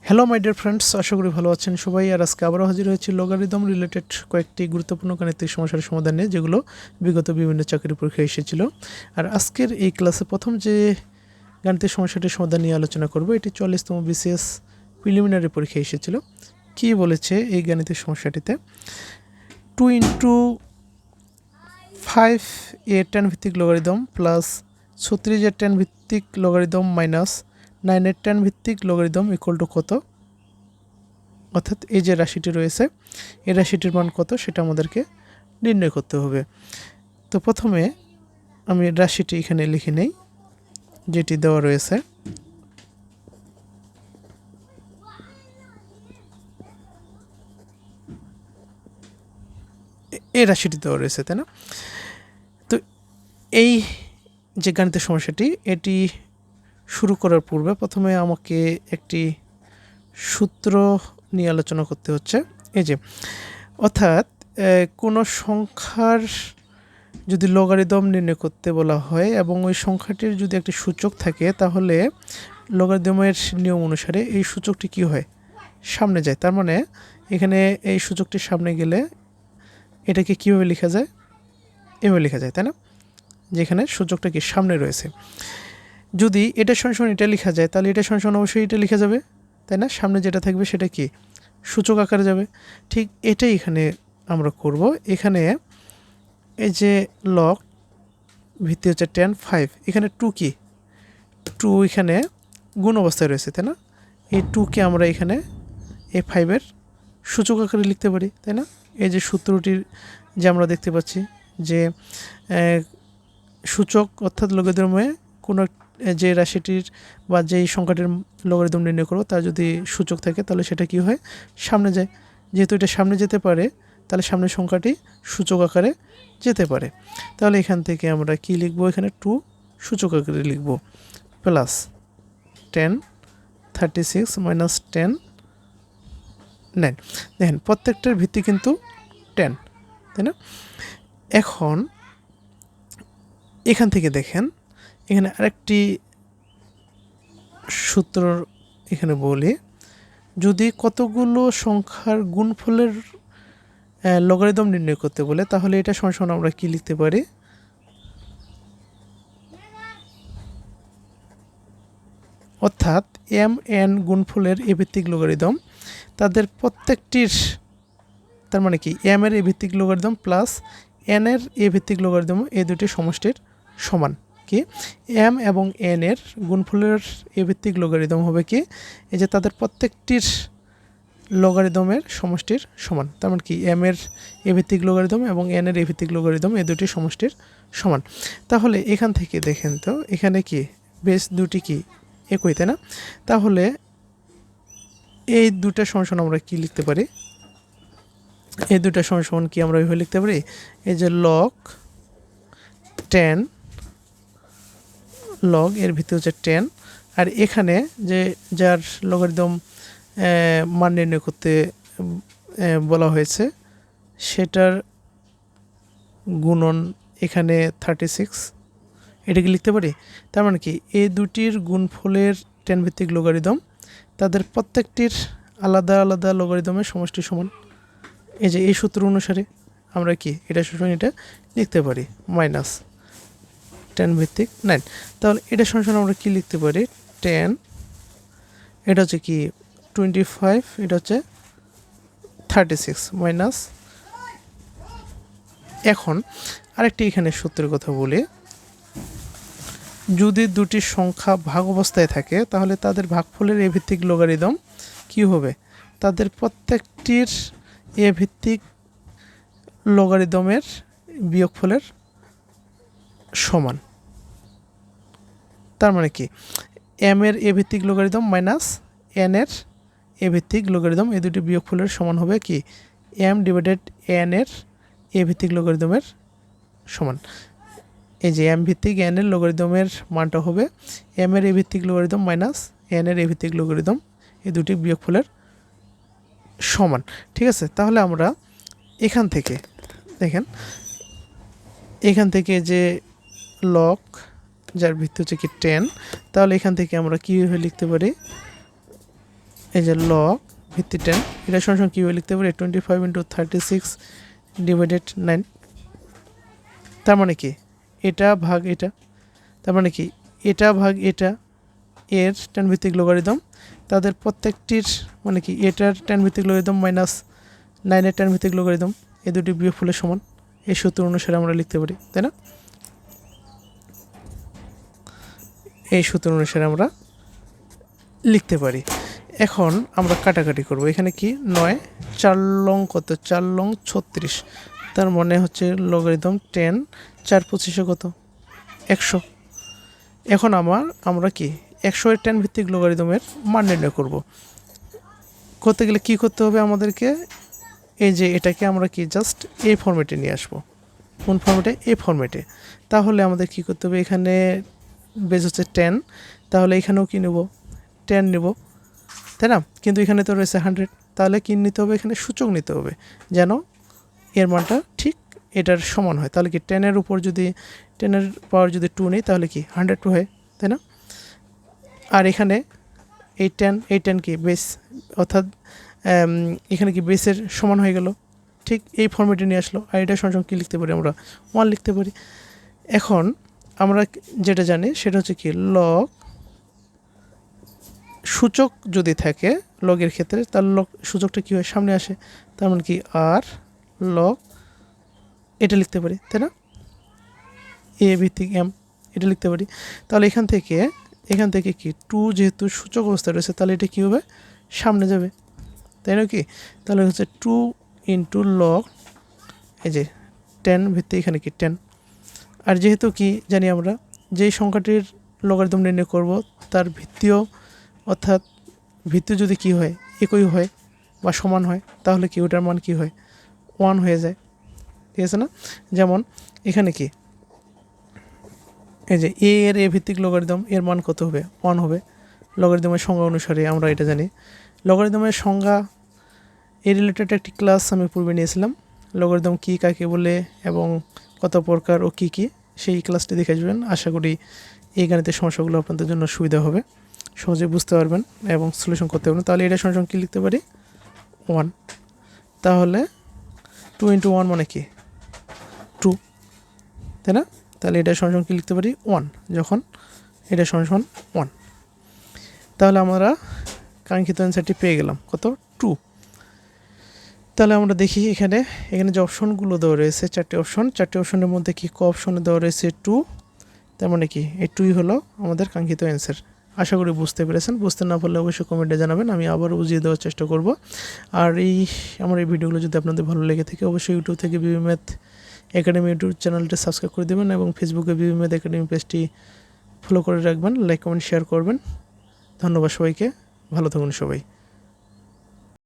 Hello my dear friends, আশা করি ভালো আছেন সবাই। আর আজকে আবারও হাজির হয়েছি লগারিদম রিলেটেড কয়েকটি গুরুত্বপূর্ণ গাণিতিক সমস্যার সমাধান নিয়ে, যেগুলো বিগত বিভিন্ন চাকরি পরীক্ষায় এসেছিল। আর আজকের এই ক্লাসে প্রথম যে গাণিতিক সমস্যাটির সমাধান নিয়ে আলোচনা করব, এটি 40তম বিসিএস প্রিলিমিনারি পরীক্ষায় এসেছিল। কী বলেছে এই গাণিতিক সমস্যাটিতে? 2 into 5 এর tan ভিত্তিক লগারিদম প্লাস 36 এর tan ভিত্তিক লগারিদম মাইনাস 9 এর tan ভিত্তিক লগারিদম ইকুয়াল টু কত? অর্থাৎ এই যে রাশিটি রয়েছে, এই রাশিটির মান কত সেটা আমাদেরকে নির্ণয় করতে হবে। তো প্রথমে আমি রাশিটি এখানে লিখে নেই, যেটি দেওয়া রয়েছে। এই রাশিটি দেওয়া রয়েছে, তাই না? তো এই যে গাণিতিক সমস্যাটি, এটি শুরু করার পূর্বে প্রথমে আমাকে একটি সূত্র নিয়ে আলোচনা করতে হচ্ছে। এই যে অর্থাৎ কোনো সংখ্যার যদি লগারিদম নির্ণয় করতে বলা হয় এবং ওই সংখ্যাটির যদি একটি সূচক থাকে, তাহলে লগারিদমের নিয়ম অনুসারে এই সূচকটি কি হয়? সামনে যায়। তার মানে এখানে এই সূচকটির সামনে গেলে এটাকে কীভাবে লেখা যায়? এভাবে লেখা যায়, তাই না? যেখানে সূচকটা কি সামনে রয়েছে। যদি এটা সমান এটা লেখা যায়, তাহলে এটা সমান অবশ্যই এটা লেখা যাবে, তাই না? সামনে যেটা থাকবে সেটা কি সূচক আকারে যাবে। ঠিক এটাই এখানে আমরা করব। এখানে এই যে লগ ভিত্তি হচ্ছে tan 5, এখানে 2 কি 2 এখানে গুণ অবস্থায় রয়েছে, তাই না? এই 2কে আমরা এখানে এই 5-এর সূচক আকারে লিখতে পারি, তাই না? এই যে সূত্রটির যে আমরা দেখতে পাচ্ছি যে সূচক অর্থাৎ লগারিদমে কোনো যে রাশিটির বা যেই সংখ্যাটির লগারিদম নির্ণয় করবো তার যদি সূচক থাকে, তাহলে সেটা কি হয়? সামনে যায়। যেহেতু এটা সামনে যেতে পারে, তাহলে সামনের সংখ্যাটি সূচক আকারে যেতে পারে। তাহলে এখান থেকে আমরা কি লিখব? এখানে 2 সূচক আকারে লিখব, প্লাস 10 36 মাইনাস 10 9। দেখেন প্রত্যেকটার ভিত্তি কিন্তু 10, তাই না? এখন এখান থেকে দেখেন, এখানে আরেকটি সূত্র এখানে বলি, যদি কতগুলো সংখ্যার গুণফলের লগারিদম নির্ণয় করতে বলে, তাহলে এটা সমান আমরা কি লিখতে পারি? অর্থাৎ mn গুণফলের এ ভিত্তিক লগারিদম, তাদের প্রত্যেকটির, তার মানে কি m এর এ ভিত্তিক লগারিদম প্লাস n এর এ ভিত্তিক লগারিদম, এই দুটি সমষ্টির সমান। কি m এবং n এর গুণফলের এ ভিত্তিক লগারিদম হবে কি? এই যে তাদের প্রত্যেকটির লগারিদমের সমষ্টির সমান। তার মানে কি m এর এ ভিত্তিক লগারিদম এবং n এর এ ভিত্তিক লগারিদম, এই দুটি সমষ্টির সমান। তাহলে এখান থেকে দেখেন তো, এখানে কি বেস দুটি কি একই, তাই না? তাহলে এই দুটা সমান আমরা কি লিখতে পারি? এই দুটা সমান কি আমরা এইভাবে লিখতে পারি? এই যে লগ 10, লগ এর ভিত্তি হচ্ছে 10, আর এখানে যে যার লগারিদম মান নির্ণয় করতে বলা হয়েছে সেটার গুণন এখানে 36, এটাকে লিখতে পারি। তার মানে কি এই দুটির গুণফলের 10 ভিত্তিক লগারিদম, তাদের প্রত্যেকটির আলাদা আলাদা লগারিদমের সমষ্টি সমান। এই যে এই সূত্র অনুসারে আমরা কি এটা সমান এটা লিখতে পারি, মাইনাস 10 ভিত্তিক 9। তাহলে এটা সমান আমরা কি লিখতে পারি? 10, এটা হচ্ছে কি 25, এটা হচ্ছে 36 মাইনাস। এখন আরেকটি এখানে সূত্রের কথা বলি, যদি দুটি সংখ্যা ভাগ অবস্থায় থাকে, তাহলে তাদের ভাগফলের এ ভিত্তিক লগারিদম কি হবে? তাদের প্রত্যেকটির এ ভিত্তিক লগারিদমের বিয়োগফলের সমান। তার মানে কি m এর এ ভিত্তিক লগারিদম মাইনাস n এর এ ভিত্তিক লগারিদম, এই দুটি বিয়োগফলের সমান হবে কি m ডিভাইডেড n এর এ ভিত্তিক লগারিদমের সমান। এই যে m ভিত্তিক n এর লগারিদমের মানটা হবে m এর এ ভিত্তিক লগারিদম মাইনাস n এর এ ভিত্তিক লগারিদম, এই দুটি বিয়োগফলের সমান। ঠিক আছে? তাহলে আমরা এখান থেকে দেখেন, এখান থেকে যে লগ যার ভিত্তি হচ্ছে কি 10, তাহলে এখান থেকে আমরা কীভাবে লিখতে পারি? এই যে লগ ভিত্তি 10 এটা সমান কীভাবে লিখতে পারি 25 × 36 / 9 তার মানে কি এটা ভাগ এটা তার মানে কি এটা ভাগ এটা এর 10 ভিত্তিক লগারিদম তাদের প্রত্যেকটির মানে কি এটার 10 ভিত্তিক লগারিদম মাইনাস 9 এর 10 ভিত্তিক লগারিদম এই দুটি বিয়োগফলের সমান এই সূত্র অনুসারে আমরা লিখতে পারি তাই না এই সূত্র অনুসারে আমরা লিখতে পারি এখন আমরা কাটাকাটি করব এখানে কি 9 4 লং কত 4 লং 36 তার মানে হচ্ছে লগারিদম 10 4 25 কত 100 এখন আমরা কি 100 এর 10 ভিত্তিক লগারিদমের মান নির্ণয় করব করতে গেলে কি করতে হবে আমাদেরকে এই যে এটাকে আমরা কি জাস্ট এই ফরম্যাটে নিয়ে আসব কোন ফরম্যাটে এই ফরম্যাটে তাহলে আমাদের কি করতে হবে এখানে বেস হচ্ছে 10 তাহলে এখানেও কি নেব 10 নেব তাই না কিন্তু এখানে তো রয়েছে 100 তাহলে কি নিতে হবে এখানে সূচক নিতে হবে যেন এর মানটা ঠিক এটার সমান হয় তাহলে কি 10 এর উপর যদি 10 এর পাওয়ার যদি 2 নেই তাহলে কি 102 হয় তাই না আর এখানে এই 10 কি বেস অর্থাৎ এখানে কি বেসের সমান হয়ে গেল ঠিক এই ফরম্যাটে নিয়ে আসলো আর এটা সমান কি লিখতে পারি আমরা 1 লিখতে পারি এখন আমরা যেটা জানি সেটা হচ্ছে কি লগ সূচক যদি থাকে লগের ক্ষেত্রে তার লগ সূচকটা কী হয় সামনে আসে তার মানে কি আর লগ এটা লিখতে পারি তাই না এ ভিত্তিক এম এটা লিখতে পারি তাহলে এখান থেকে কি 2 যেহেতু সূচক অবস্থায় রয়েছে তাহলে এটা কী হবে সামনে যাবে তাই না কি তাহলে হচ্ছে 2 × লগ এই যে 10 ভিত্তিক এখানে কি 10 আর যেহেতু কি জানি আমরা যেই সংখ্যাটির লগারিদম নির্ণয় করব তার ভিত্তিও অর্থাৎ ভিত্তি যদি কি হয় একই হয় বা সমান হয় তাহলে কি ওটার মান কি হয় 1 হয়ে যায় ঠিক আছে না যেমন এখানে কি এই যে এ এর এ ভিত্তিক লগারিদম এর মান কত হবে 1 হবে লগারিদমের সংজ্ঞা অনুসারে আমরা এটা জানি লগারিদমের সংজ্ঞা এই রিলেটেড একটি ক্লাস আমি পূর্বে নিয়েছিলাম লগারিদম কী কাকে বলে এবং কত প্রকার ও কী কী সেই ক্লাসটি দেখে আসবেন আশা করি এই গণিতের সমস্যাগুলো আপনাদের জন্য সুবিধা হবে সহজে বুঝতে পারবেন এবং সলিউশন করতে পারবেন তাহলে এটা সমান কী লিখতে পারি 1 তাহলে 2 × 1 মানে কি 2 তাই না তাহলে এটা সমান কী লিখতে পারি 1 যখন এটা সমান 1 তাহলে আমরা কাঙ্ক্ষিত অ্যান্সারটি পেয়ে গেলাম কত 2 তাহলে আমরা দেখি এখানে যে অপশনগুলো দেওয়া রয়েছে চারটি অপশনের মধ্যে কি ক অপশনে দেওয়া রয়েছে 2 তার মানে কি এই 2ই হলো আমাদের কাঙ্ক্ষিত অ্যান্সার আশা করি বুঝতে পেরেছেন বুঝতে না পারলে অবশ্যই কমেন্টে জানাবেন আমি আবারও বুঝিয়ে দেওয়ার চেষ্টা করব আর আমার এই ভিডিওগুলো যদি আপনাদের ভালো লেগে থাকে অবশ্যই ইউটিউব থেকে বিবি ম্যাথ একাডেমি ইউটিউব চ্যানেলটি সাবস্ক্রাইব করে দেবেন এবং ফেসবুকে বিবি ম্যাথ একাডেমি পেজটি ফলো করে রাখবেন লাইক কমেন্ট শেয়ার করবেন ধন্যবাদ সবাইকে ভালো থাকুন সবাই